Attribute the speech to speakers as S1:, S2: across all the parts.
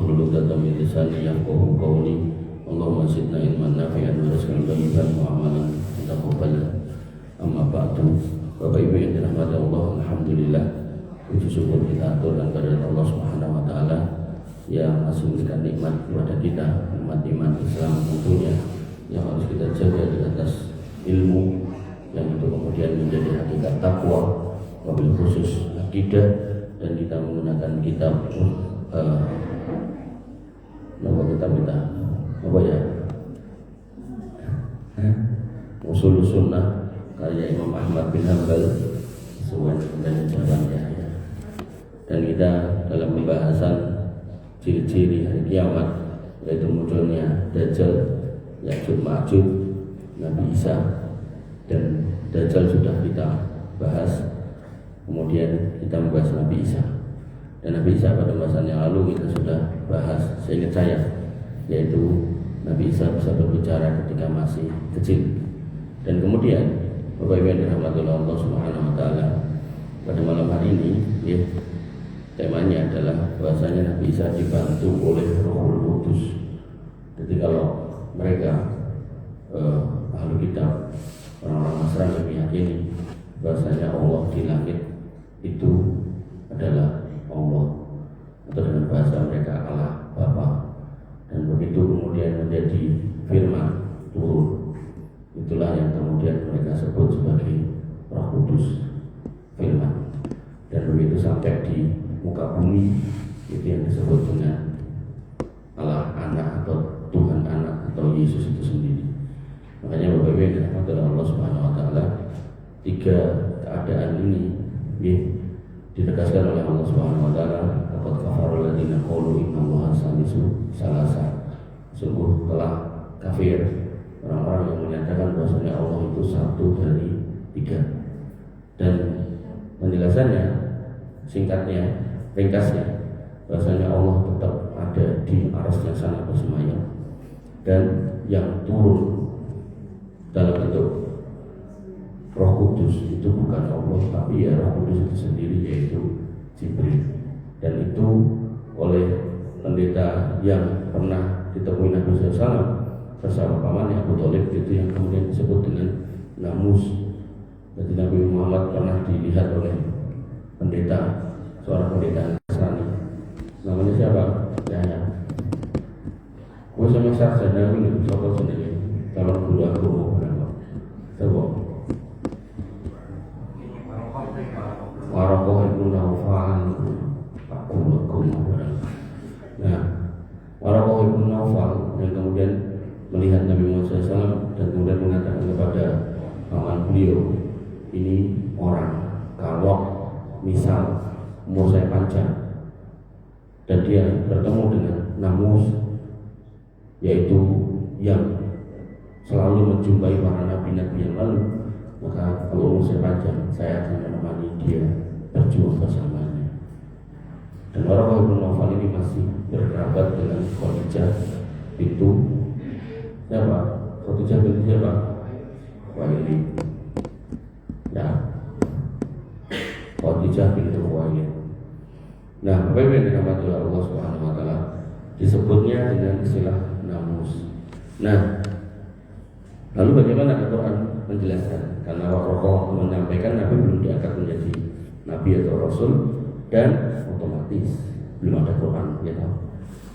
S1: واحلل عقدة من لساني يفقهوا قولي اللهم زدنا علما نافعا ورزقا طيبا وعملا متقبلا. Amma ba'du. Bapak Ibu yang dirahmati Allah, alhamdulillah puji syukur kita aturkan kepada Allah Subhanahu wa taala yang masih memberikan nikmat kepada kita, nikmat Islam tentunya yang harus kita jaga di atas ilmu yang itu kemudian menjadi hakikat takwa, wabil khusus akidah, dan kita menggunakan kitab Ushul Sunnah karya Imam Ahmad bin Hanbal sesuai dengan jawabannya. Dan kita dalam pembahasan ciri-ciri hari kiamat, yaitu munculnya Dajjal, Ya'juj Ma'juj, Nabi Isa. Dan Dajjal sudah kita bahas, kemudian kita membahas Nabi Isa. Dan Nabi Isa pada pembahasan yang lalu kita sudah bahas, seingat saya, yaitu Nabi Isa bisa berbicara ketika masih kecil. Dan kemudian Bapak Ibu yang dirahmati Allah Subhanahu wa taala, pada malam hari ini ya, temanya adalah bahwasanya Nabi Isa dibantu oleh Rohul Kudus. Jadi kalau mereka ahli kitab, orang-orang Nasrani meyakini bahwasanya Allah di langit itu adalah Allah, atau dengan bahasa mereka Allah Bapa. Dan begitu kemudian menjadi firman turun, itulah yang kemudian mereka sebut sebagai Roh Kudus, firman. Dan begitu sampai di muka bumi, itu yang disebut dengan Allah Anak atau Tuhan Anak atau Yesus itu sendiri. Makanya Bapak Ibu yang dirahmati Allah Subhanahu wa taala, tiga keadaan ini ya, ditegaskan oleh Allah Subhanahu wa taala. Laqad kafara alladziina qalu innallaha salisu salasa. Sungguh telah kafir orang-orang yang menyatakan bahwasanya Allah itu satu dari tiga. Dan penjelasannya, singkatnya, ringkasnya, bahwasanya Allah tetap ada di arasnya sana bersemayam, dan yang turun dalam bentuk Roh Kudus itu bukan Allah, tapi ya Roh Kudus itu sendiri, yaitu Jibril. Dan itu oleh pendeta yang pernah ditemui Nabi SAW bersama pamannya Abu Thalib, itu yang kemudian disebut dengan Namus. Jadi Nabi Muhammad pernah dilihat oleh pendeta, seorang pendeta Nasrani. Namanya siapa? Yahya. Gue sama sarjana ini contoh sendiri. Kalau guru aku mau berapa? Coba. Warokoh itu Naufal. Aku berapa? Nah, Warokoh itu Naufal yang kemudian melihat Nabi Muhammad SAW dan kemudian mengatakan kepada paman beliau, ini orang kalau misal umur saya panjang dan dia bertemu dengan Namus, yaitu yang selalu menjumpai para nabi-nabi yang lalu, maka kalau umur saya panjang, saya akan menemani dia berjuang bersamanya. Dan orang Ibn Nawfal ini masih berkerabat dengan Khadijah bintu siapa? Khadijah bintu siapa? Khuwailid. Ya, Khadijah bintu Khuwailid. Nah, Bapak Ibu yang dirahmati Allah Subhanahu wa taala, disebutnya dengan istilah Namus. Nah, lalu bagaimana Al-Quran menjelaskan? Karena Rasulullah menyampaikan Nabi belum diangkat menjadi Nabi atau Rasul, dan otomatis belum ada Quran, ya tahu.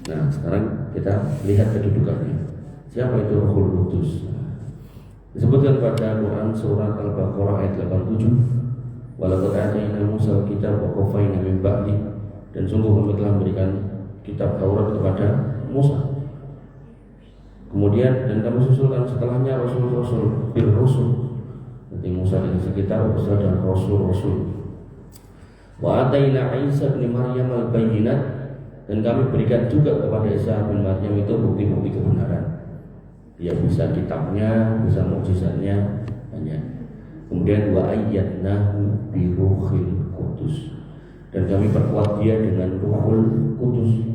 S1: Nah, sekarang kita lihat kedudukannya. Siapa itu Rohul Kudus? Disebutkan pada Quran surat Al-Baqarah ayat 87. Walaqad atayna Musa al-kitab wa qaffayna min ba'di. Dan sungguh kami telah memberikan kitab Taurat kepada Musa. Kemudian dan kami susulkan setelahnya Rasul-Rasul bir Rasul. Nanti Musa dan sekitar Rasul dan Rasul-Rasul. Wa atayna Isa bin Maryam al-bayyinat, dan kami berikan juga kepada Isa bin Maryam itu bukti-bukti kebenaran. Dia bisa kitabnya, bisa mukjizatnya banyak. Kemudian wa ayyadnahu bi ruhil qudus, dan kami perkuat dia dengan Ruhul Kudus.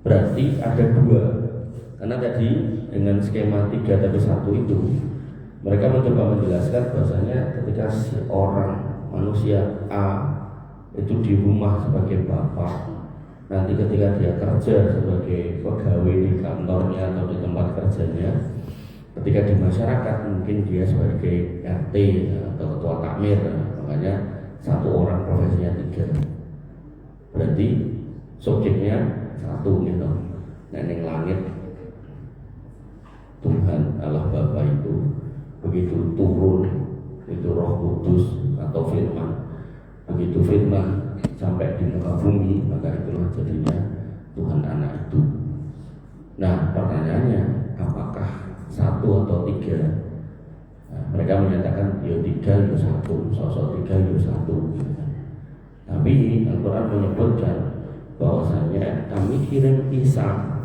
S1: Berarti ada dua. Karena tadi dengan skema 3 tapi 1 itu mereka mencoba menjelaskan bahwasanya ketika seorang manusia A itu di rumah sebagai bapak, nanti ketika dia kerja sebagai pegawai di kantornya atau di tempat kerjanya, ketika di masyarakat mungkin dia sebagai RT atau ketua takmir, makanya satu orang profesinya 3. Berarti subjeknya 1 gitu. Nah, yang langit Tuhan Allah Bapa itu begitu turun itu Roh Kudus atau firman, begitu firman sampai di muka bumi, maka itulah jadinya Tuhan Anak itu. Nah, pertanyaannya, apakah 1 atau 3? Nah, mereka menyatakan ya 3 ya 1, sosok 3 ya 1 gitu. Tapi Al-Quran menyebutkan bahwasanya kami kirim Isa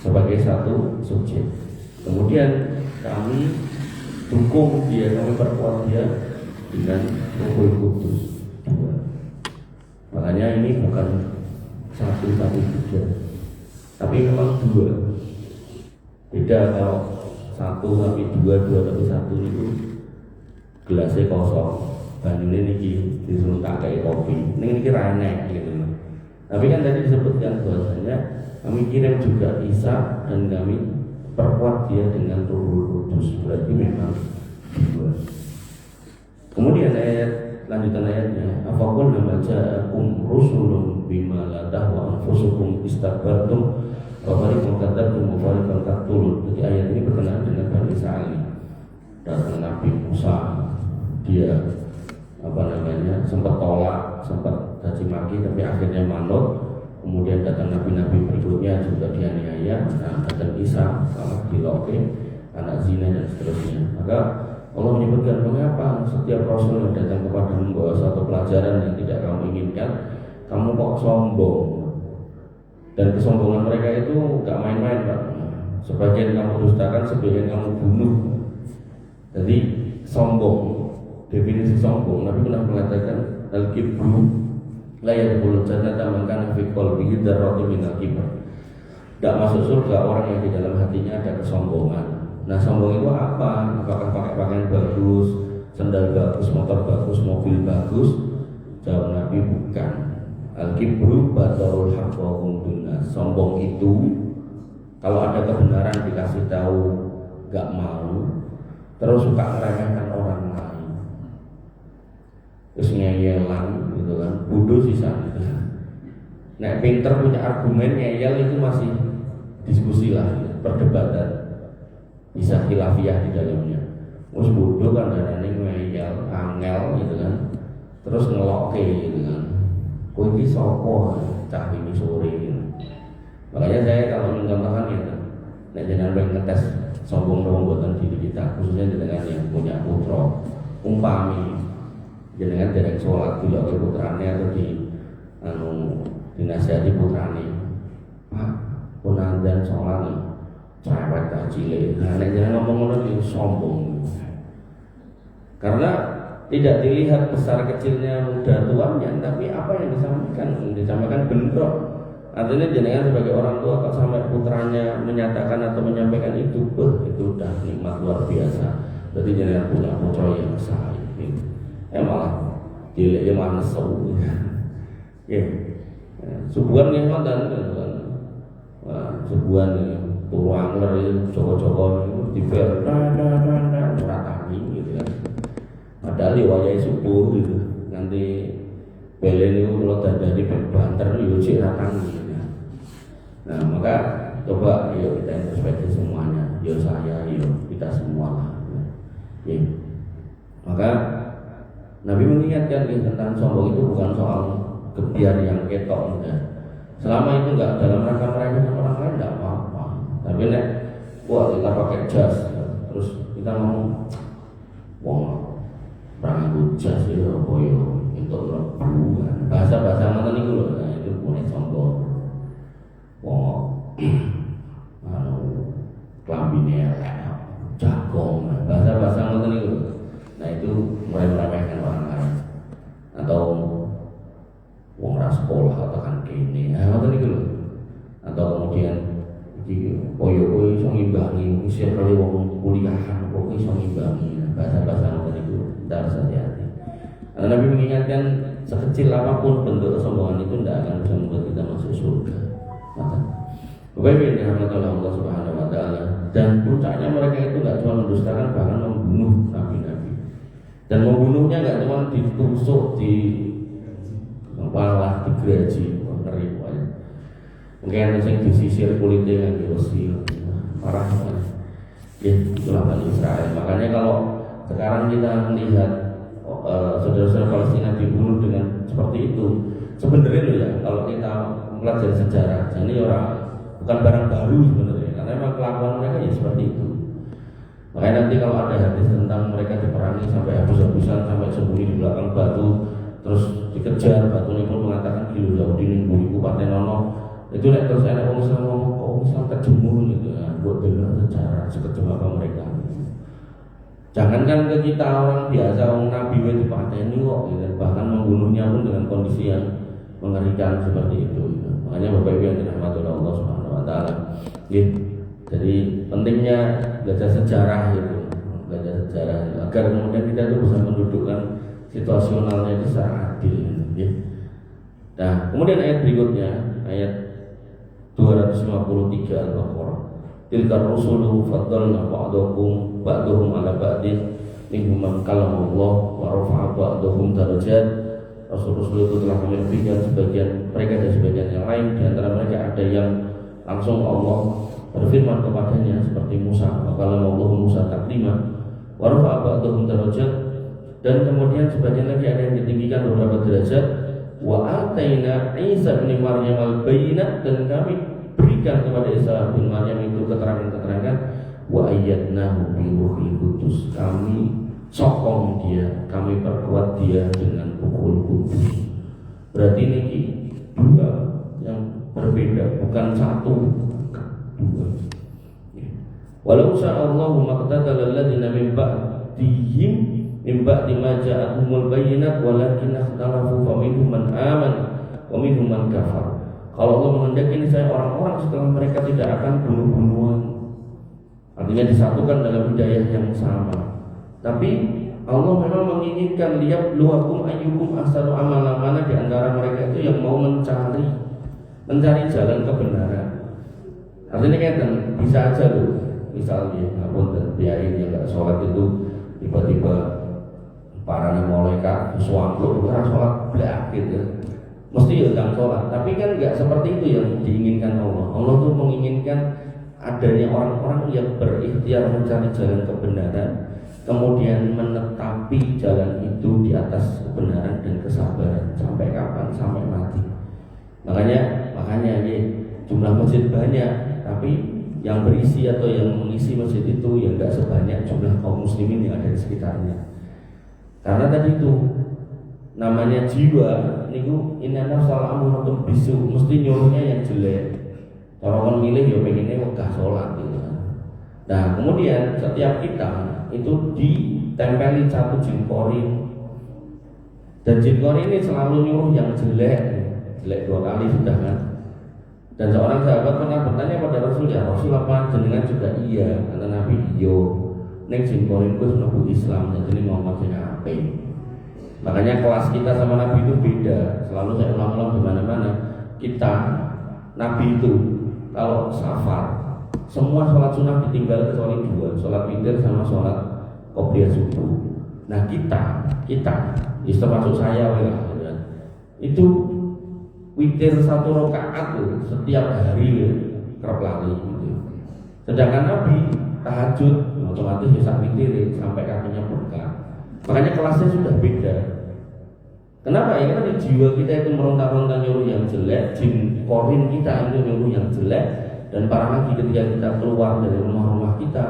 S1: sebagai 1 subjek. Kemudian kami dukung dia, kami perkuat dia dengan Roh Kudus 2. Makanya ini bukan 1 tapi 3, tapi memang 2. Beda kalau 1 tapi 2 tapi 1 itu gelasnya kosong. Bandingnya ini disuruh tak kayak kopi, ini rane gitu. Tapi kan tadi disebutkan bahwasanya kami kirim juga Isa dan kami perkuat dia dengan Roh Kudus. Berarti memang 2. Kemudian lanjutan ayatnya, afaqul nama ja'akum rusulun bima la tahwa anfusukum istakbartum wa fariqun kadzdzabtum wa fariqun taqtulun. Jadi ayat ini berkenaan dengan Bani Israil. Datang Nabi Musa, dia sempat tolak, sempat caci maki, tapi akhirnya manut. Kemudian datang nabi-nabi berikutnya juga dianiaya. Nah, datang Isa, sama diloke, anak zina dan seterusnya. Maka Allah menyebutkan, mengapa setiap rasul yang datang kepadamu membawa suatu pelajaran yang tidak kamu inginkan, kamu kok sombong? Dan kesombongan mereka itu gak main-main, Pak. Sebagian kamu dustakan, sebagian kamu bunuh. Jadi sombong. Definisi sombong, Nabi pernah mengatakan al-kibru la yadkhulul jannata man kana fi qalbihi dzarratun minal kibr. Tidak masuk surga orang yang di dalam hatinya ada kesombongan. Nah, sombong itu apa? Apakah pakai pakaian bagus, sandal bagus, motor bagus, mobil bagus? Jawab Nabi, bukan. Al-kibru batarul haqq wa qumduna. Sombong itu kalau ada kebenaran dikasih tahu gak mau, terus suka meremehkan orang lain. Terus ngeyelan gitu kan, bodoh sisa gitu. Nah, pinter punya argumen, ngeyel itu masih diskusi lah, perdebatan, bisa khilafiyah di dalamnya. Terus bodoh kan darahnya ngeyel, angel gitu kan, terus ngeloke gitu kan. Kowe iki sapa cah ini sore gitu. Makanya saya kalau mencontohkan gitu, nek jenengan pengen ngetes sombong dong buatan diri kita, khususnya dengan yang punya putra, umpami jenengan dereng sholat dulu ke putrane atau dinasihati putrane, Pak, pun azan sholat nih, cerewet tak cilik. Nah, nek jenengan ngomong ngono iki sombong. Karena tidak dilihat besar kecilnya, muda tuanya, tapi apa yang disampaikan bentrok. Artinya jenengan sebagai orang tua kok sampai putranya menyatakan atau menyampaikan itu udah nikmat luar biasa. Berarti jenengan punya putra yang sah. Malah dia mana seru, ya. Subuhan nih mantan, subuhan nih tuang dari joko-joko di berada beratani gitu kan. Padahal wajah subuh gitu, nanti belen itu kalau dari banter yuji ratani. Nah, maka coba yuk kita introspeksi semuanya, yo saya, yo kita semua lah. Ya. Maka Nabi mengingatkan tentang sombong itu bukan soal kebiar yang ketok enggak. Selama itu enggak dalam rangka meremehkan orang lain enggak apa-apa. Tapi nek kita pakai jas terus kita ngomong wong rambut jas itu apa ya untuk lebu. Bahasa-bahasa ngoten niku lho, nah itu mulai sombong. Wong klambine elek, jagong, bahasa-bahasa ngoten niku. Nah itu mulai meremehkan orang lain atau wong ra sekolah katakan kene, ngoten niku lho. Atau kemudian iki koyo iso ngimbangi isih kali wong kuliahan kok iso ngimbangi, bahasa-bahasa ngoten niku kita harus hati-hati. Nabi mengingatkan sekecil apapun bentuk kesombongan itu tidak akan bisa membuat kita masuk surga. Maka Bapak Ibu yang dirahmati oleh Allah Subhanahu wa taala, dan puncaknya mereka itu nggak cuma mendustakan, bahkan membunuh nabi-nabi. Dan membunuhnya nggak cuma ditusuk, di kepala, digeраji, ngeri pokoknya. Mungkin yang disisir kulitnya yang diusir, parah banget. Ya, itulah Bani Israel. Makanya kalau sekarang kita melihat saudara-saudara Palestina dibunuh dengan seperti itu, sebenarnya loh ya, kalau kita mempelajari sejarah, ini bukan barang baru sebenarnya, karena memang kelakuan mereka ya seperti itu. Makanya nanti kalau ada hadis tentang mereka diperangi sampai habis-habisan, sampai sembunyi di belakang batu, terus dikejar, batunya pun mengatakan kilo Yahudi ning buriku patenono. Itu terus ada orang Islam ngomong, kok orang Islam kejemur gitu ya, buat bela sejarah sekejam apa mereka. Jangankan ke kita orang biasa, orang Nabi itu dipateni kok, gitu. Bahkan membunuhnya pun dengan kondisi yang mengerikan seperti itu. Gitu. Makanya Bapak Ibu yang dirahmati oleh Allah Subhanahu wa taala. Gitu. Jadi pentingnya belajar sejarah itu, belajar sejarah itu, agar kemudian kita itu bisa mendudukkan situasionalnya itu secara adil. Gitu. Nah, kemudian ayat berikutnya, ayat 253 Al-Baqarah. Tilkar rusulu faddalna ba'dahum ala ba'din minhum man kalamullah wa rafa'a ba'dahum darajat. Rasul-rasul itu telah kami lebihkan sebagian mereka dan sebagian yang lain. Di antara mereka ada yang langsung Allah berfirman kepadanya seperti Musa, wa kalamullah Musa taklima wa rafa'a ba'dahum darajat. Dan kemudian sebagian lagi ada yang ditinggikan beberapa derajat. Wa ataina Isa bin Maryam al-bayyinat, dan kami berikan kepada Isa bin Maryam itu keterangan-keterangan. Wa ayyadnahu bi ruhil qudus, kami sokong dia, kami perkuat dia dengan Ruhul Kudus. Berarti ini dua yang berbeda, bukan satu, dua. Walau sya'allahu maqtadal alladziina min ba'dihim min ba'di ma ja'ahumul bayyinat walakin ikhtalafu faminhum man amana wa minhum man kafar. Kalau Allah menghendaki, ini saya orang-orang setelah mereka tidak akan bunuh-bunuhan. Artinya disatukan dalam hidayah yang sama. Tapi Allah memang menginginkan liyabluwakum ayyukum ahsanu amala, mana di antara mereka itu yang mau mencari jalan kebenaran. Artinya kan bisa aja loh, misalnya dan biayain yang nggak sholat itu tiba-tiba para malaikat suampluk orang sholat belak gitu, mesti ya sedang sholat. Tapi kan nggak seperti itu yang diinginkan Allah. Allah tuh menginginkan adanya orang-orang yang berikhtiar mencari jalan kebenaran, kemudian menetapi jalan itu di atas kebenaran dan kesabaran sampai kapan? Sampai mati. Makanya ya, jumlah masjid banyak, tapi yang berisi atau yang mengisi masjid itu yang nggak sebanyak jumlah kaum muslimin yang ada di sekitarnya. Karena tadi itu namanya jiwa niku inna nafsal amuratun bisu, mesti nyuruhnya yang jelek. Orang milih ya pengennya wegah sholat gitu. Nah kemudian setiap kita itu ditempeli satu jin korin, dan jin korin ini selalu nyuruh yang jelek 2 kali sudah kan. Dan seorang sahabat pernah bertanya pada Rasul, ya Rasul apa jenengan juga iya? Kata Nabi, iyo neng jin korin ku mlebu Islam, jadi ngomong sing apik. Makanya kelas kita sama Nabi itu beda. Selalu saya ulang-ulang di mana-mana. Kita Nabi itu kalau safar semua sholat sunnah ditinggal kecuali 2, sholat witir sama sholat qobliyah subuh. Nah kita termasuk saya itu witir 1 rakaat setiap hari kerap lali gitu. Sedangkan Nabi tahajud otomatis bisa witir sampai kakinya berkah. Makanya kelasnya sudah beda. Kenapa? Ya karena jiwa kita itu meronta-ronta nyuruh yang jelek, jin korin kita itu nyuruh yang jelek, dan para lagi ketika kita keluar dari rumah-rumah kita,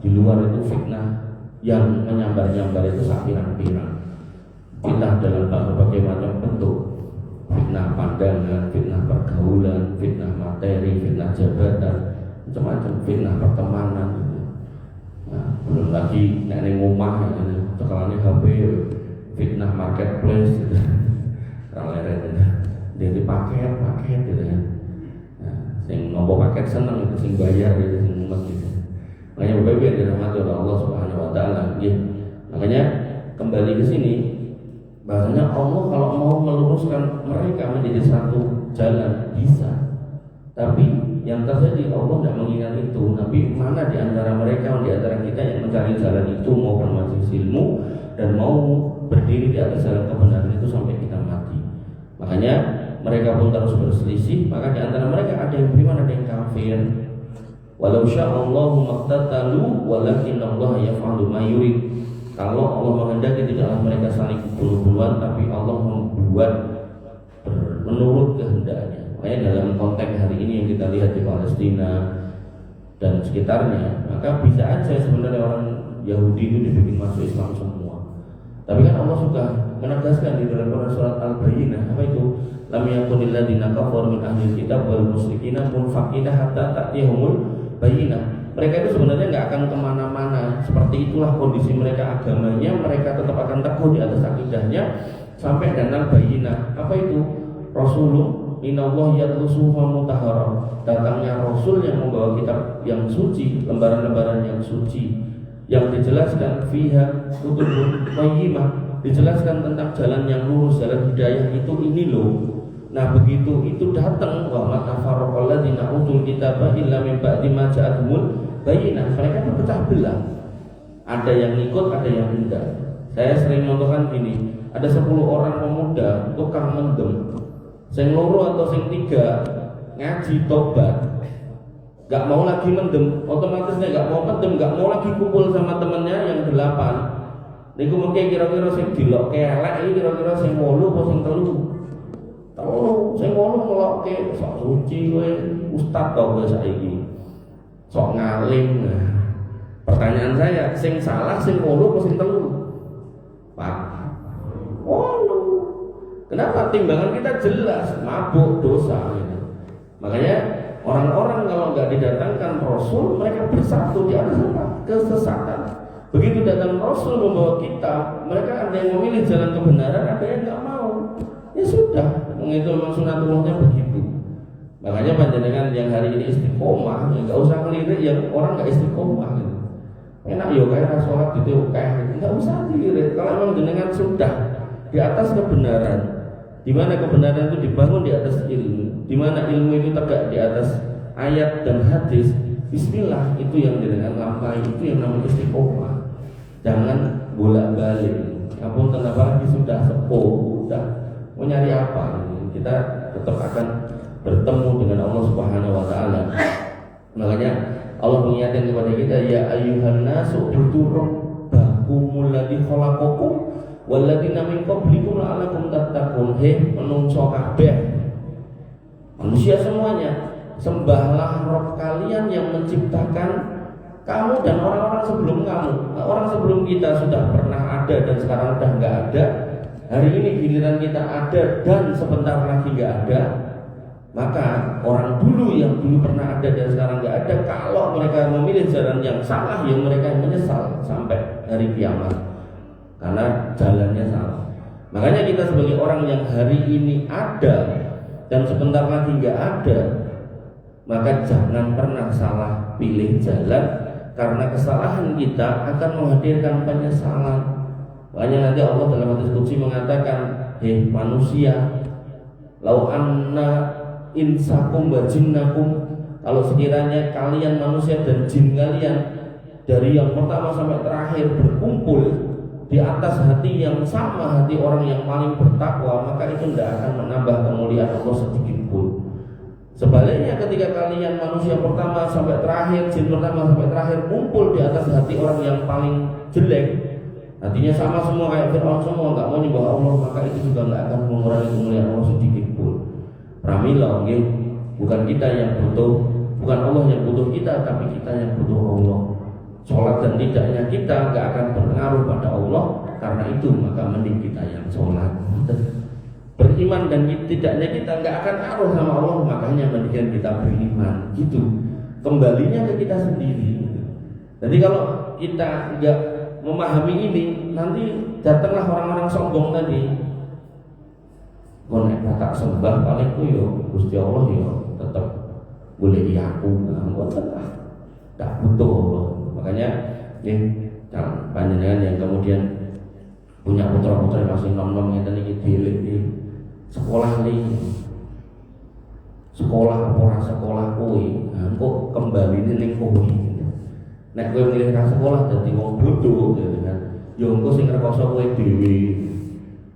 S1: di luar itu fitnah yang menyambar-nyambar itu sak pirang-pirang. Fitnah dalam berbagai macam bentuk. Fitnah pandangan, fitnah pergaulan, fitnah materi, fitnah jabatan, macam-macam, fitnah pertemanan. Nah, belum lagi nek ngomah cekalane HP, fitnah marketplace gitu. Raleret dari paket gitu kan. Nah, sing nompo paket seneng itu, sing bayar itu, sing umat gitu. Makanya Bapak Ibu yang dirahmati oleh Allah Subhanahu wa taala, nggih. Makanya kembali ke sini, Bahasanya Allah kalau mau meluruskan mereka menjadi satu jalan bisa, tapi yang terjadi Allah tidak mengingat itu. Tapi mana di antara mereka, di antara kita yang mencari jalan itu, mau bermajelis ilmu dan mau berdiri di atas jalan kebenaran itu sampai kita mati. Makanya mereka pun terus berselisih. Maka di antara mereka ada yang beriman, ada yang kafir. Walau sya'allahu maqtatalu walakinna Allah yaf'alu ma yurid. Kalau Allah menghendaki tidaklah mereka saling bunuh-bunuhan, tapi Allah membuat menurut kehendaknya. Makanya dalam konteks hari ini yang kita lihat di Palestina dan sekitarnya, maka bisa aja sebenarnya orang Yahudi itu dibikin masuk Islam semua. Tapi kan Allah sudah menegaskan di dalam surat Al-Bayyinah, apa itu? Lam yakunil ladzina kafaru min ahlil kitab wal musyrikina munfaqina hatta ta'tiyahumul bayyinah. Mereka itu sebenarnya nggak akan kemana-mana. Seperti itulah kondisi mereka agamanya. Mereka tetap akan teguh di atas akidahnya sampai dan Al-Bayyinah. Apa itu? Rasulullah inallah yatlusuha mutahharah. Datangnya Rasul yang membawa kitab yang suci, lembaran-lembaran yang suci, yang dijelaskan fiha kutubun qayyimah, dijelaskan tentang jalan yang lurus, jalan hidayah itu ini loh. Nah begitu itu datang, wa ma tafarraqal ladzina utul kitaba illa min ba'di ma ja'atuhumul bayyinah. Mereka berpecah belah. Ada yang ikut, ada yang tidak. Saya sering contohkan gini, ada 10 orang pemuda tukang mendem, sing loro atau sing 3 ngaji tobat, gak mau lagi mendem, otomatisnya gak mau mendem, gak mau lagi kumpul sama temennya yang 8. Niku mungkin kira-kira sing dilok kelek iki kira-kira sing 8 apa sing 3. Tahu, saya ngomong ngelokke sok suci kowe ustaz tau kowe saiki. Sok ngalim. Nah, pertanyaan saya, sing salah sing 8 apa sing 3? Pak. Kenapa timbangan kita jelas, mabuk dosa gitu. Makanya orang-orang kalau nggak didatangkan Rasul, mereka bersatu di atas kesesatan. Begitu datang Rasul membawa kita, mereka ada yang memilih jalan kebenaran, ada yang nggak mau. Ya sudah, itu memang sunatullahnya begitu. Makanya panjenengan yang hari ini istiqomah, ya nggak usah ngelirik yang orang nggak istiqomah gitu. Enak ya kayak sholat gitu, kayak nggak usah dilirik. Kalau memang jenengan sudah di atas kebenaran, di mana kebenaran itu dibangun di atas ilmu, di mana ilmu itu tegak di atas ayat dan hadis, bismillah, itu yang jenengan lampaui, itu yang namanya istiqomah. Jangan bolak-balik. Apun kenapa lagi sudah sepuh, sudah mau nyari apa? Kita tetap akan bertemu dengan Allah Subhanahu wa taala. Makanya Allah mengingatkan kepada kita, ya ayyuhan nasu ubudu rabbakumul ladzi khalaqakum wal ladzina min qablikum la'allakum tattaqun. Hei menungso kabeh, manusia semuanya, sembahlah Rabb kalian yang menciptakan kamu dan orang-orang sebelum kamu. Orang sebelum kita sudah pernah ada dan sekarang sudah enggak ada. Hari ini giliran kita ada dan sebentar lagi nggak ada. Maka orang dulu yang dulu pernah ada dan sekarang nggak ada, kalau mereka memilih jalan yang salah, yang mereka menyesal sampai hari kiamat karena jalannya salah. Makanya kita sebagai orang yang hari ini ada dan sebentar lagi nggak ada, maka jangan pernah salah pilih jalan, karena kesalahan kita akan menghadirkan penyesalan. Makanya nanti Allah dalam hadis qudsi mengatakan, hei manusia, lau anna insakum wa jinnakum, kalau sekiranya kalian manusia dan jin kalian dari yang pertama sampai terakhir berkumpul di atas hati yang sama, hati orang yang paling bertakwa, maka itu tidak akan menambah kemuliaan Allah sedikit pun. Sebaliknya ketika kalian manusia pertama sampai terakhir, jin pertama sampai terakhir kumpul di atas hati orang yang paling jelek, hatinya sama semua kayak Fir'aun semua, nggak mau nyembah Allah, maka itu juga nggak akan mengurangi kemuliaan Allah sedikit pun. Pramila, bukan kita yang butuh, bukan Allah yang butuh kita, tapi kita yang butuh Allah. Sholat dan tidaknya kita nggak akan berpengaruh pada Allah, karena itu maka mending kita yang sholat. Beriman dan tidaknya kita nggak akan ngaruh sama Allah, makanya mendingan kita beriman. Gitu. Kembalinya ke kita sendiri. Jadi kalau kita nggak memahami ini, nanti datanglah orang-orang sombong tadi. Konek tak sembah paling ku yo Gusti Allah yo tetap boleh aku, tak butuh Allah. Makanya panjenengan yang kemudian punya putra-putra masih nom-nom ngeten iki dhewe iki sekolah li sekolah apa ora sekolah kuwi engko kembaline ning kuwi nek kowe milih ra sekolah dadi wong bodoh gitu kan ya engko sing rekoso kowe dhewe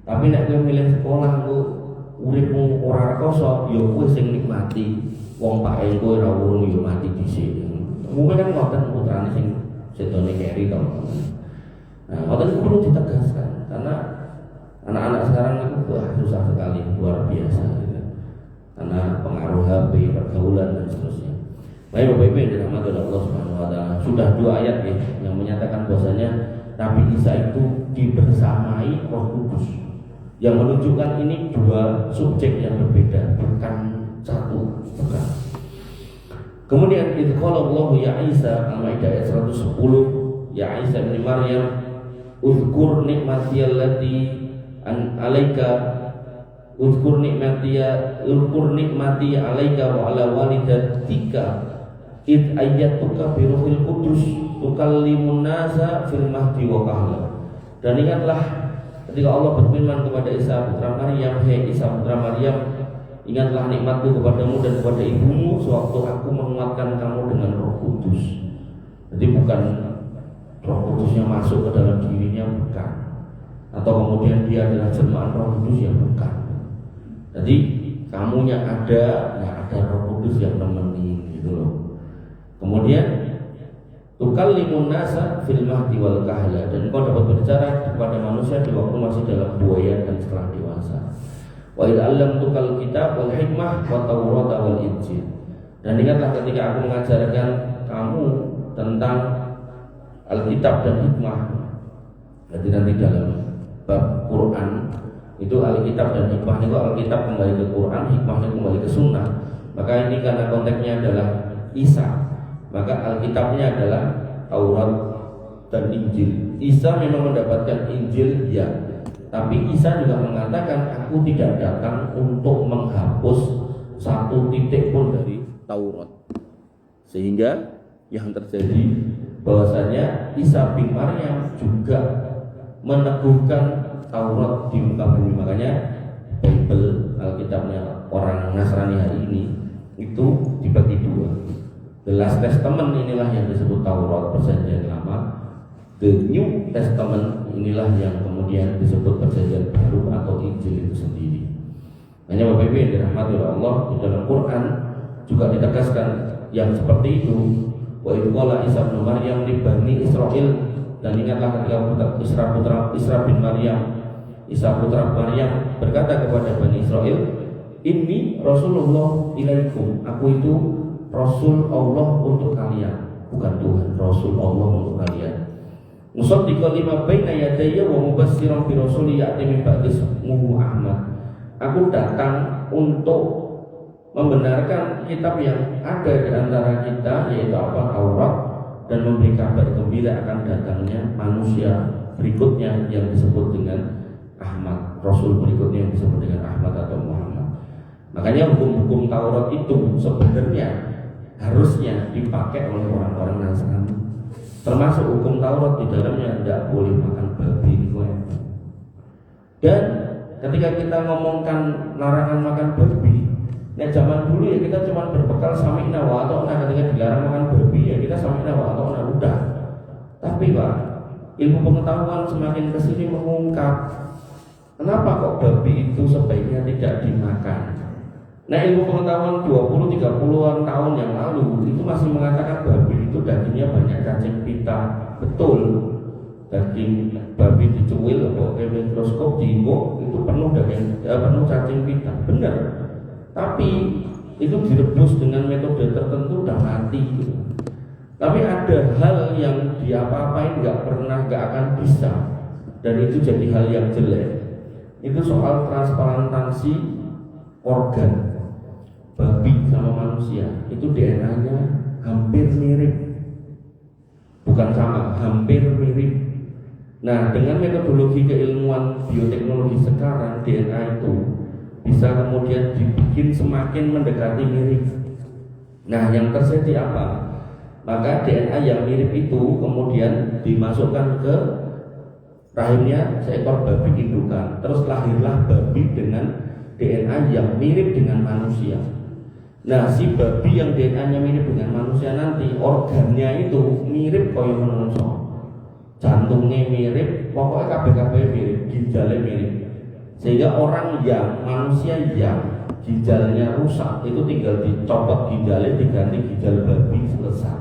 S1: tapi nek kowe milih sekolah engko uripmu ora rekoso ya kowe sing nikmati wong pae kowe ora urung ya mati dhisik mungkin kan ngoten putrane sing sedone keri to. Nah, ngoten itu perlu ditegaskan karena anak-anak sekarang itu susah sekali, luar biasa gitu. Karena pengaruh HP, pergaulan dan seterusnya. Baik Bapak Ibu yang dirahmati oleh Allah Subhanahu wa taala, sudah 2 ayat ya yang menyatakan bahwasanya Nabi Isa itu dibersamai Roh Kudus. Yang menunjukkan ini 2 subjek yang berbeda, bukan satu, bukan. Kemudian qala Allah ya Isa, Al-Maidah ayat 110, ya Isa bin Maryam, uzkur nikmati allati alaika uzkur nikmati alaika wa ala walidatika id ayyatuka bi ruhil qudus tukallimun nasa fil mahdi wa kahla. Dan ingatlah ketika Allah berfirman kepada Isa putra Maryam, hai Isa putra Maryam, ingatlah nikmatku kepadamu dan kepada ibumu sewaktu aku menguatkan kamu dengan Roh Kudus. Jadi bukan Roh Kudusnya masuk ke dalam dirinya, bukan. Atau kemudian dia adalah jelmaan Roh Kudus, ya bukan. Jadi kamunya ada, ya ada Roh Kudus yang nemenin gitu loh. Kemudian tukallimun nasa fil mahdi wal kahla, dan kau dapat berbicara kepada manusia di waktu masih dalam buaya dan setelah dewasa. Wa idh allamtukal kitab wal hikmah wa tawrata wal injil. Dan ingatlah ketika aku mengajarkan kamu tentang Alkitab dan hikmah. Jadi nanti dalam bab Quran itu Alkitab dan hikmah itu Alkitab kembali ke Quran, hikmahnya kembali ke Sunnah. Maka ini karena konteksnya adalah Isa, maka Alkitabnya adalah Taurat dan Injil. Isa memang mendapatkan Injil, ya. Tapi Isa juga mengatakan aku tidak datang untuk menghapus satu titik pun dari Taurat. Sehingga yang terjadi bahwasanya Isa bin Maryam juga meneguhkan Taurat di muka bumi. Makanya Bible, Alkitabnya orang Nasrani hari ini itu dibagi 2. The Last Testament inilah yang disebut Taurat, Perjanjian Lama. The New Testament inilah yang kemudian disebut Perjanjian Baru atau Injil itu sendiri. Hanya Bapak Ibu yang dirahmati oleh Allah, di dalam Quran juga ditegaskan yang seperti itu. Wa idh qala Isa bin Maryam li bani Israil, dan ingatlah ketika Isa bin Maryam, Isa putra Maryam berkata kepada Bani Israel, ini Rasulullah ilaikum, aku itu Rasul Allah untuk kalian, bukan Tuhan, Rasul Allah untuk kalian. Musaddiqan lima baina yadayya wa mubassiran bi rasuli ya'ti min ba'di ismuhu Ahmad. Aku datang untuk membenarkan kitab yang ada di antara kita, yaitu apa? Taurat, dan memberi kabar gembira akan datangnya manusia berikutnya yang disebut dengan Ahmad, Rasul berikutnya yang disebut dengan Ahmad atau Muhammad. Makanya hukum-hukum Taurat itu sebenarnya harusnya dipakai oleh orang-orang Nasrani. Termasuk hukum Taurat di dalamnya tidak boleh makan babi. Dan ketika kita ngomongkan larangan makan babi, nah zaman dulu ya kita cuma berbekal sami'na wa ata'na. Ketika dilarang makan babi ya kita sami'na wa ata'na, udah. Tapi Pak, ilmu pengetahuan semakin kesini mengungkap kenapa kok babi itu sebaiknya tidak dimakan. Nah ilmu pengetahuan 20-30an tahun yang lalu itu masih mengatakan babi itu dagingnya banyak cacing pita. Betul, daging babi dicuil pakai mikroskop diinggok itu penuh cacing pita, benar. Tapi itu direbus dengan metode tertentu udah mati gitu. Tapi ada hal yang diapa-apain nggak akan bisa, dan itu jadi hal yang jelek. Itu soal transplantasi organ. Babi sama manusia itu DNA-nya hampir mirip, bukan sama, hampir mirip. Nah dengan metodologi keilmuan bioteknologi sekarang, DNA itu bisa kemudian dibikin semakin mendekati mirip. Nah yang terjadi apa? Maka DNA yang mirip itu kemudian dimasukkan ke rahimnya seekor babi indukan, terus lahirlah babi dengan DNA yang mirip dengan manusia. Nah, si babi yang DNA-nya mirip dengan manusia nanti organnya itu mirip kaya menungso. Jantungnya mirip, pokoknya kabeh-kabeh mirip, ginjalnya mirip. Sehingga orang yang manusia yang ginjalnya rusak itu tinggal dicopot ginjalnya diganti ginjal babi, selesai.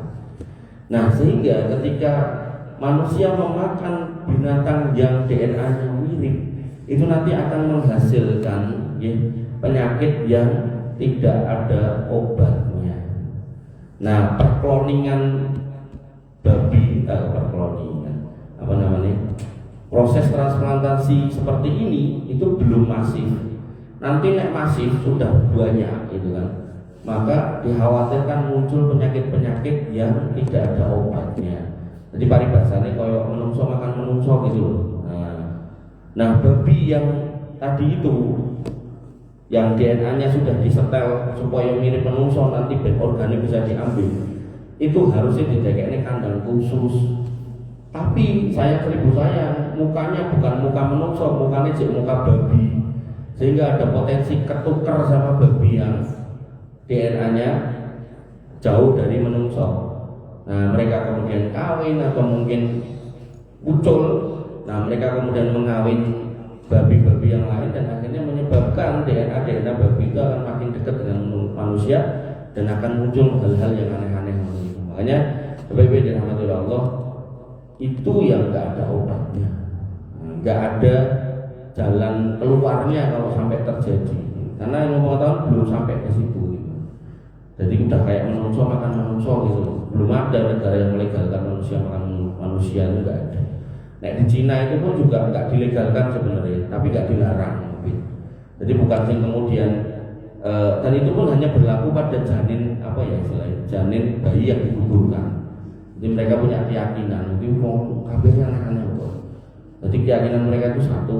S1: Nah, sehingga ketika manusia memakan binatang yang DNA-nya mirip, itu nanti akan menghasilkan penyakit yang tidak ada obatnya. Nah, perkloningan babi, proses transplantasi seperti ini itu belum masif. Nanti nek masif sudah banyak, gitu kan. Maka dikhawatirkan muncul penyakit-penyakit yang tidak ada obatnya. Jadi paribasane koyo menungso makan menungso gitu loh. Nah, babi yang tadi itu yang DNA-nya sudah disetel supaya mirip menungso, nanti organnya bisa diambil, itu harusnya dijaganya kandang khusus. Tapi sayang mukanya bukan muka menungso, mukanya cek muka babi, sehingga ada potensi ketukar sama babi yang DNA-nya jauh dari menungso. Nah, mereka kemudian kawin atau mungkin muncul. Nah, mereka kemudian mengawin babi-babi yang lain dan akhirnya menyebabkan DNA babi itu akan makin dekat dengan manusia dan akan muncul hal-hal yang aneh-aneh. Makanya babi dirahmati Allah itu yang nggak ada obatnya, nggak ada jalan keluarnya kalau sampai terjadi. Karena ilmu pengetahuan belum sampai ke situ. Jadi udah kayak menungso makan menungso gitu. Belum ada negara yang melegalkan manusia makan manusia, itu nggak ada. Nah, di Cina itu pun juga nggak dilegalkan sebenarnya, tapi nggak dilarang. Jadi bukan sing kemudian dan itu pun hanya berlaku pada janin janin bayi yang digugurkan. Jadi mereka punya keyakinan, itu mau kabehnya aneh-aneh kok. Jadi keyakinan mereka itu satu,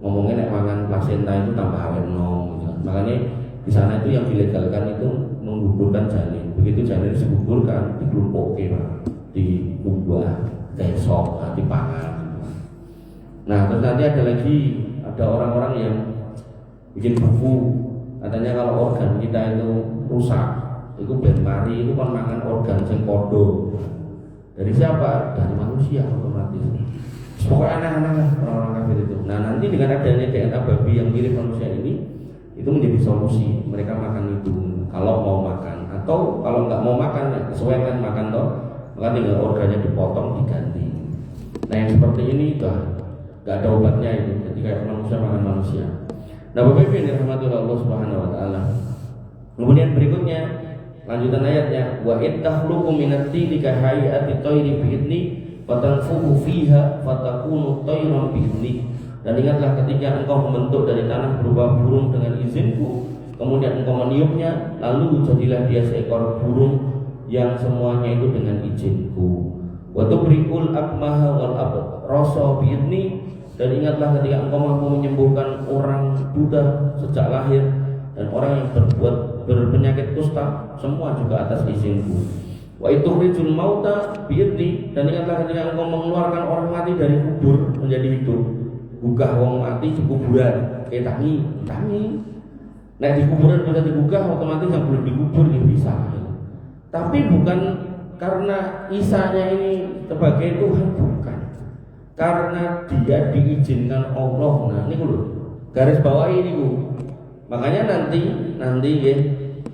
S1: ngomongnya nek mangan plasenta itu tambah awet nom. Gitu. Makanya di sana itu yang dilegalkan itu menggugurkan janin. Begitu janin digugurkan, dikelumpukin, diubah, besok dipangan. Nah, terus nanti ada orang-orang yang bikin buku, katanya kalau organ kita itu rusak, itu ben mari itu kan mangan organ sing podo. Dari siapa? Dari manusia otomatis. Pokoknya aneh-aneh orang-orang kafir itu. Nah, nanti dengan adanya DNA babi yang mirip manusia ini, itu menjadi solusi. Mereka makan itu kalau mau makan, atau kalau nggak mau makan, sesuaikan makan toh. Maka tinggal organnya dipotong diganti. Nah, yang seperti ini nggak ada obatnya itu. Jadi kayak manusia makan manusia. Nah, Bapak Ibu yang dirahmati Allah Subhanahu Wa Taala. Kemudian berikutnya lanjutan ayatnya, wa ittakhluqu minat-tini ka hayati tayri bi'idni fatanfuhu fiha fatakunu tayran bi'idni. Dan ingatlah ketika engkau membentuk dari tanah berupa burung dengan izinku, kemudian engkau meniupnya, lalu jadilah dia seekor burung yang semuanya itu dengan izinku. Wa tubri'ul akmaha wal abrasa bi'idni. Dan ingatlah ketika engkau mampu menyembuhkan orang buta sejak lahir dan orang yang berpenyakit kusta, semua juga atas izinku. Wa itukhrijul mauta bi'idni. Dan ingatlah ketika engkau mengeluarkan orang mati dari kubur menjadi hidup. Gugah wong mati di kuburan, tangi. Nah, di kuburan sudah digugah, otomatis yang belum dikubur dia bisa. Tapi bukan karena Isanya ini sebagai Tuhan, bukan. Karena dia diizinkan Allah. Nah, ini dulu garis bawah ini Makanya nanti ya,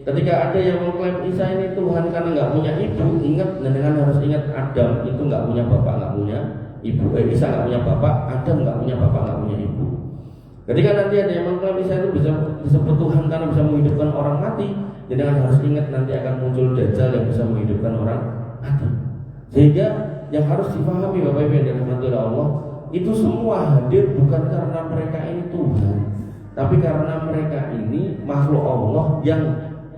S1: ketika ada yang mengklaim Isa ini Tuhan karena nggak punya ibu, ingat, dengan harus ingat Adam itu nggak punya bapak, nggak punya ibu. Isa nggak punya bapak, Adam nggak punya bapak, nggak punya ibu. Ketika nanti ada yang mengklaim Isa itu bisa disebut Tuhan karena bisa menghidupkan orang mati, dengan harus ingat nanti akan muncul Dajjal yang bisa menghidupkan orang mati. Sehingga yang harus dipahami Bapak Ibu yang dirahmati oleh Allah, itu semua hadir bukan karena mereka ini Tuhan, tapi karena mereka ini makhluk Allah yang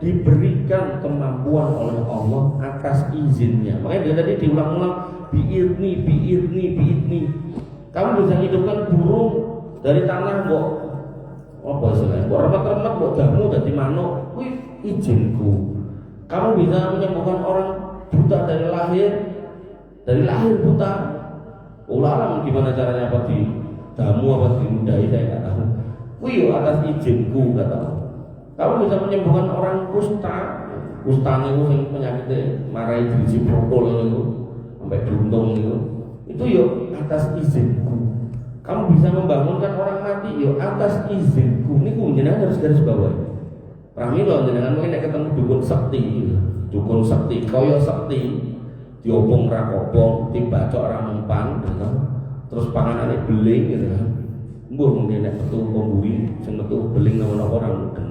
S1: diberikan kemampuan oleh Allah atas izinnya. Makanya dari tadi diulang-ulang bi'idni. Kamu bisa hidupkan burung dari tanah remet-remet jamu dari manuk, izinku. Kamu bisa menyembuhkan orang buta dari lahir buta, Ulah gimana caranya, apa di damu apa diludahi saya nggak tahu. Wih atas izinku kata. Kamu bisa menyembuhkan orang kusta. Kusta itu yang penyakitnya marai driji protol itu sampai beruntung itu yo atas izinku. Kamu bisa membangunkan orang mati yo atas izinku. Ini jenengan harus garis bawah. Pramila jenengan mungkin nek ketemu dukun sakti kaya sakti diopong ra kopong, dibacok ra mempan, terus panganane beling gitu kan. Mbuh mungkin nek metu pemburi sing metu beling napa-napa ora mudeng.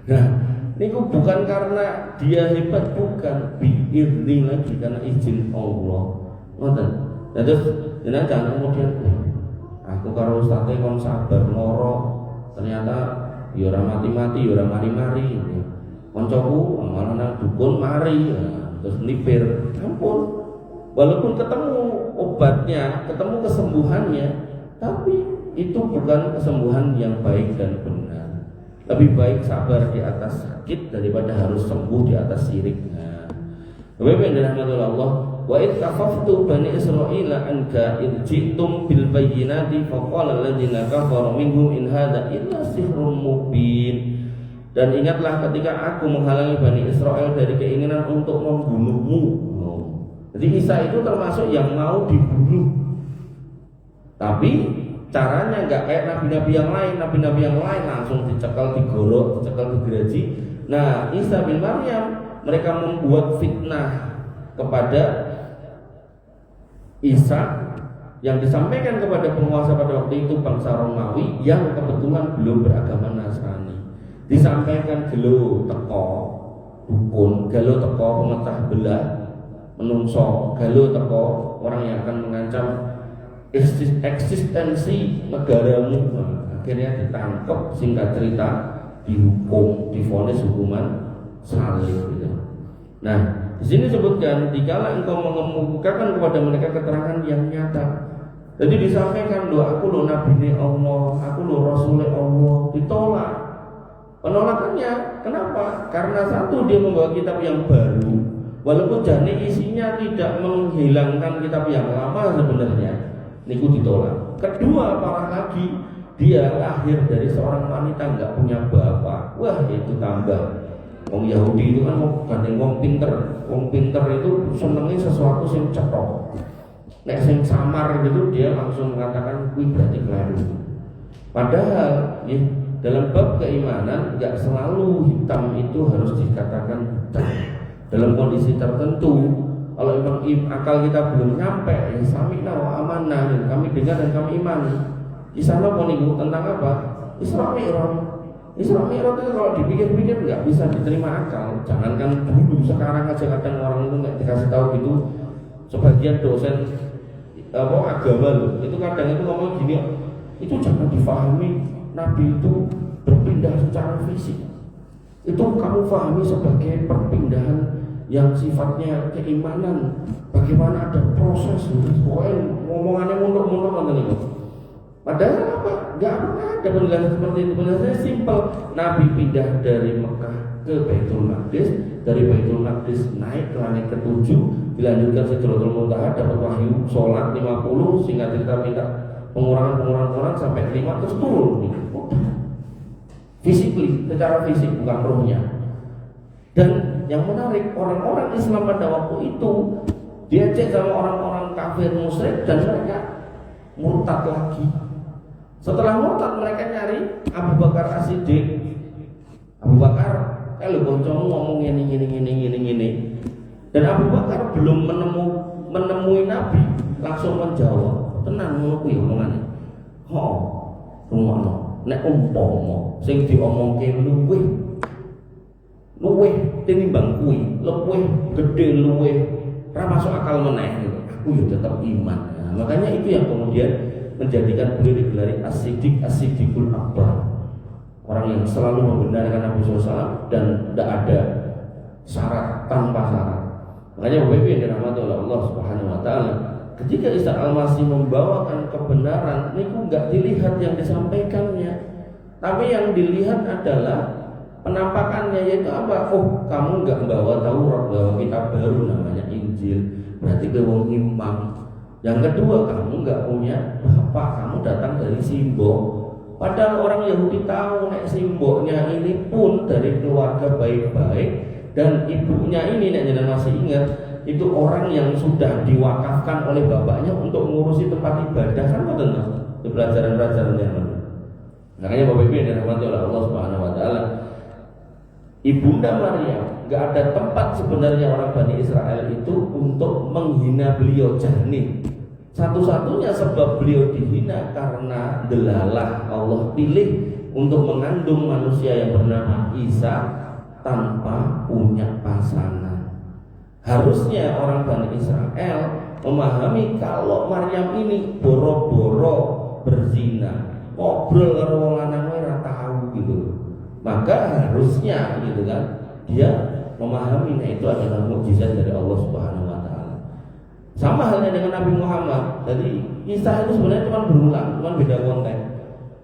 S1: Nah, niku bukan karena dia hebat, bukan, biizni lagi karena izin Allah. Ngoten. Nah, terus jenengan jangan kemudian aku karo ustaze kon sabar loro, ternyata ya ora mati-mati, ya ora mari-mari. Koncoku malah nang dukun mari, terus nipir. Ampun. Walaupun ketemu obatnya, ketemu kesembuhannya, tapi itu bukan kesembuhan yang baik dan benar. Lebih baik sabar di atas sakit daripada harus sembuh di atas syirik. Bapak yang dirahmati Allah, wa id kafaftu bani Israila anka id ji'tum bil bayyinati faqala alladziina kafaru minhum in hadza illa sihrun mubin. Dan ingatlah ketika aku menghalangi Bani Israel dari keinginan untuk membunuhmu. Jadi Isa itu termasuk yang mau dibunuh. Tapi caranya nggak kayak nabi-nabi yang lain. Nabi-nabi yang lain langsung dicekal, digorok, dicekal, digeraji. Nah, Isa bin Maryam mereka membuat fitnah kepada Isa yang disampaikan kepada penguasa pada waktu itu bangsa Romawi yang kebetulan belum beragama Nasrani. Disampaikan gelo teko dukun, gelo teko pemecah belah menungso, gelo teko orang yang akan mengancam eksistensi negaramu. Nah, akhirnya ditangkap, singkat cerita dihukum, divonis hukuman salib gitu. Nah, di sini disebutkan dikala engkau mengemukakan kepada mereka keterangan yang nyata. Jadi disampaikan doa aku lo nabi Allah, aku lo rasul Allah, ditolak. Penolakannya kenapa? Karena satu, dia membawa kitab yang baru, walaupun jane isinya tidak menghilangkan kitab yang lama sebenarnya, niku ditolak. Kedua, parah lagi, dia lahir dari seorang wanita nggak punya bapak. Wah, itu tambah. Wong Yahudi itu kan mau gandeng wong pinter. Wong pinter itu senengnya sesuatu yang cetok. Nek sing samar gitu dia langsung mengatakan kuwi berarti keliru. Padahal ya, dalam bab keimanan nggak selalu hitam itu harus dikatakan hitam. Dalam kondisi tertentu, kalau memang akal kita belum nyampe, ya sami'na wa amanna, kami dengar dan kami iman. Di sana poniku tentang apa? Isra Mi'raj. Isra Mi'raj itu kalau dipikir-pikir nggak bisa diterima akal. Jangankan dulu, sekarang aja kadang orang itu nggak dikasih tahu gitu. Sebagian dosen agama loh, itu kadang itu ngomong gini, itu jangan difahami Nabi itu berpindah secara fisik. Itu kamu pahami sebagai perpindahan yang sifatnya keimanan. Bagaimana ada proses, pokoknya ngomongannya mundur-mundur nanti itu. Padahal apa? Gak pernah ada penjelasan seperti itu. Penjelasannya simpel. Nabi pindah dari Mekah ke Baitul Maqdis, dari Baitul Maqdis naik ke langit ke-7, dilanjutkan Sidratul Muntaha, dapat wahyu, sholat 50, singkat cerita minta pengurangan sampai 5, terus turun nih. Physically, secara fisik, bukan rohnya. Dan yang menarik, orang-orang Islam pada waktu itu diajak sama orang-orang kafir musyrik dan mereka murtad lagi. Setelah murtad mereka nyari Abu Bakar As-Siddiq. Abu Bakar, kalau kancamu ngomong gini. Dan Abu Bakar belum menemui Nabi, langsung menjawab, tenang ngono kuwi omongane. Rumono. Nek umpama sing diomongke luweh tinimbang kuwi, luweh gede, luweh ra masuk akal meneh, aku ya tetap iman. Nah, makanya itu yang kemudian menjadikan beliau digelari As-Siddiq, As-Siddiqul Akbar, orang yang selalu membenarkan Nabi SAW dan tidak ada syarat tanpa syarat. Makanya Bapak Ibu yang dirahmati oleh Allah Subhanahu Wa Taala, ketika Isa Al-Masih membawakan kebenaran, niku nggak dilihat yang disampaikannya, tapi yang dilihat adalah penampakannya, yaitu apa? Oh, kamu nggak membawa Taurat, bawa kitab baru namanya Injil, berarti ke wong imam. Yang kedua, kamu nggak punya bapak, kamu datang dari simbok. Padahal orang Yahudi tahu nek simboknya ini pun dari keluarga baik-baik, dan ibunya ini nek jenengan masih ingat, itu orang yang sudah diwakafkan oleh bapaknya untuk mengurusi tempat ibadah, kan betul mas? Itu pelajaran-pelajaran yang lalu. Makanya Bapak Ibu yang dirahmati oleh Allah Subhanahu Wa Taala, Ibunda Maryam nggak ada tempat sebenarnya orang Bani Israel itu untuk menghina beliau janin. Satu-satunya sebab beliau dihina karena delalah Allah pilih untuk mengandung manusia yang bernama Isa tanpa punya pasangan. Harusnya orang Bani Israel memahami kalau Maryam ini boro-boro berzina, ngobrol karo wong lanang ora tahu gitu. Maka harusnya gitu kan dia memahami itu adalah mukjizat dari Allah Subhanahu Wa Taala. Sama halnya dengan Nabi Muhammad. Jadi kisah itu sebenarnya cuma berulang, cuma beda konteks.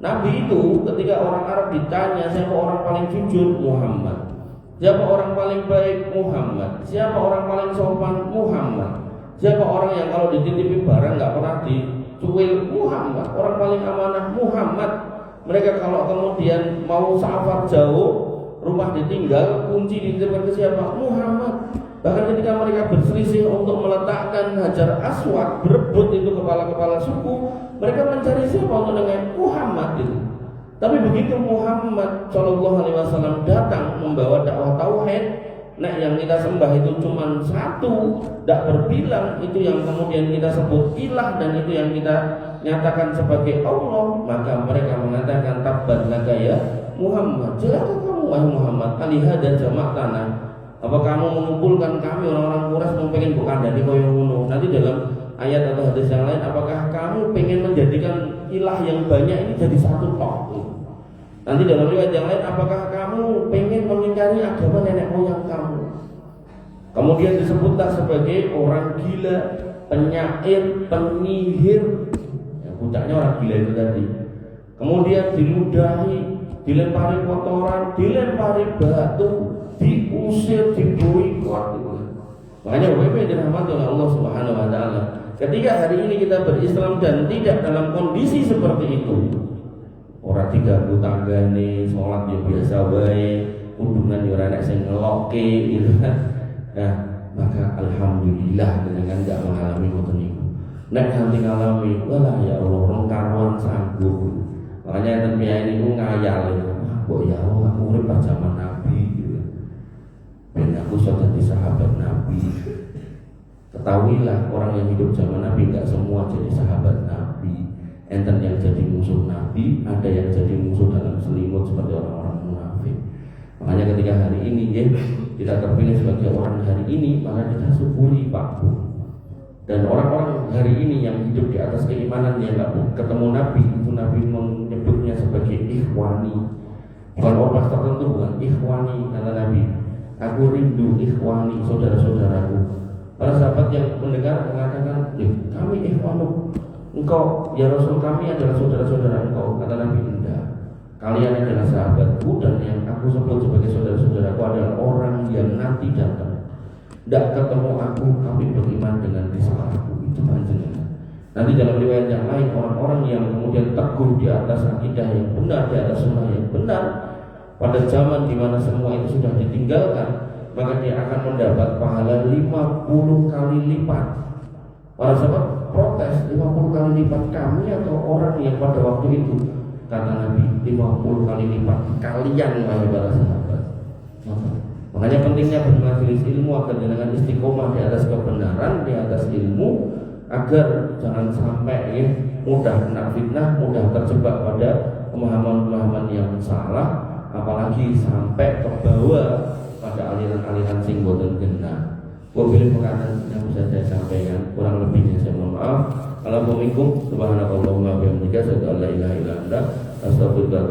S1: Nabi itu ketika orang Arab ditanya siapa orang paling jujur, Muhammad. Siapa orang paling baik, Muhammad. Siapa orang paling sopan, Muhammad. Siapa orang yang kalau dititipi barang nggak pernah dicuil, Muhammad. Orang paling amanah, Muhammad. Mereka kalau kemudian mau safar jauh, rumah ditinggal, kunci dititipkan ke siapa? Muhammad. Bahkan ketika mereka berselisih untuk meletakkan Hajar Aswad, berebut itu kepala-kepala suku, mereka mencari siapa untuk dengan Muhammad itu. Tapi begitu Muhammad Shallallahu Alaihi Wasallam datang membawa dakwah tauhid, nah yang kita sembah itu cuma satu, tidak berbilang, itu yang kemudian kita sebut ilah dan itu yang kita nyatakan sebagai Allah, maka mereka mengatakan tabbat laka ya Muhammad, celaka kamu wahai Muhammad, alihada jamak tanah. Apa kamu mengumpulkan kami orang-orang Quraisy mau pengen bukan dari koyo ngono? Nanti dalam ayat atau hadis yang lain, apakah kamu pengen menjadikan ilah yang banyak ini jadi satu tok? Nanti dalam riwayat yang lain, apakah kamu pengen mengingkari agama nenek moyang kamu? Kemudian disebutlah sebagai orang gila, penyair, penyihir. Ya, puncaknya orang gila itu tadi. Kemudian diludahi, dilempari kotoran, dilempari batu, diusir, diboikot. Makanya Bapak Ibu dirahmati oleh Allah Subhanahu Wa Taala, ketika hari ini kita berislam dan tidak dalam kondisi seperti itu, orang diganggu tanggane, sholat ya biasa wae, hubungan ya ora nek sing ngeloke gitu kan. Nah, maka alhamdulillah dengan enggak mengalami ngoten niku. Nek nanti ngalami, walah ya Allah rong karuan sanggup. Makanya enten piye niku ngayal, mbok ya Allah aku urip pas zaman Nabi gitu. Ben aku iso dadi sahabat Nabi. Ketahuilah orang yang hidup zaman Nabi enggak semua jadi sahabat Nabi. Enten yang jadi musuh Nabi, ada yang jadi musuh dalam selimut seperti orang-orang munafik. Makanya ketika hari ini ya, kita terpilih sebagai orang hari ini, maka kita syukuri Pak Bu. Dan orang-orang hari ini yang hidup di atas keimanan yang nggak ketemu Nabi, itu Nabi menyebutnya sebagai ikhwani. Bukan ormas tertentu, bukan ikhwani kata Nabi. Aku rindu ikhwani, saudara-saudaraku. Para sahabat yang mendengar mengatakan, kami ikhwanu. Engkau ya Rasul, kami adalah saudara-saudara engkau. Kata Nabi, enggak, kalian adalah sahabatku, dan yang aku sebut sebagai saudara-saudaraku adalah orang yang nanti datang tidak ketemu aku tapi beriman dengan risalahku. Itu panjenengan. Nanti dalam riwayat yang lain, orang-orang yang kemudian teguh di atas akidah yang benar, di atas sunnah yang benar, pada zaman di mana semua itu sudah ditinggalkan, maka dia akan mendapat pahala 50 kali lipat. Para sahabat protes, 50 kali lipat kami atau orang yang pada waktu itu? Kata Nabi, 50 kali lipat kalian wahai para sahabat. Makanya pentingnya bermajelis ilmu agar dengan istiqomah di atas kebenaran, di atas ilmu, agar jangan sampai ya, mudah kena fitnah, mudah terjebak pada pemahaman-pemahaman yang salah, apalagi sampai terbawa pada aliran-aliran sing boten genah. Wabillahi taufiq yang bisa saya sampaikan, kurang lebihnya saya mohon maaf. Assalamualaikum subhanakallahumma wa bihamdika asyhadu an la ilaha illa anta astaghfiruka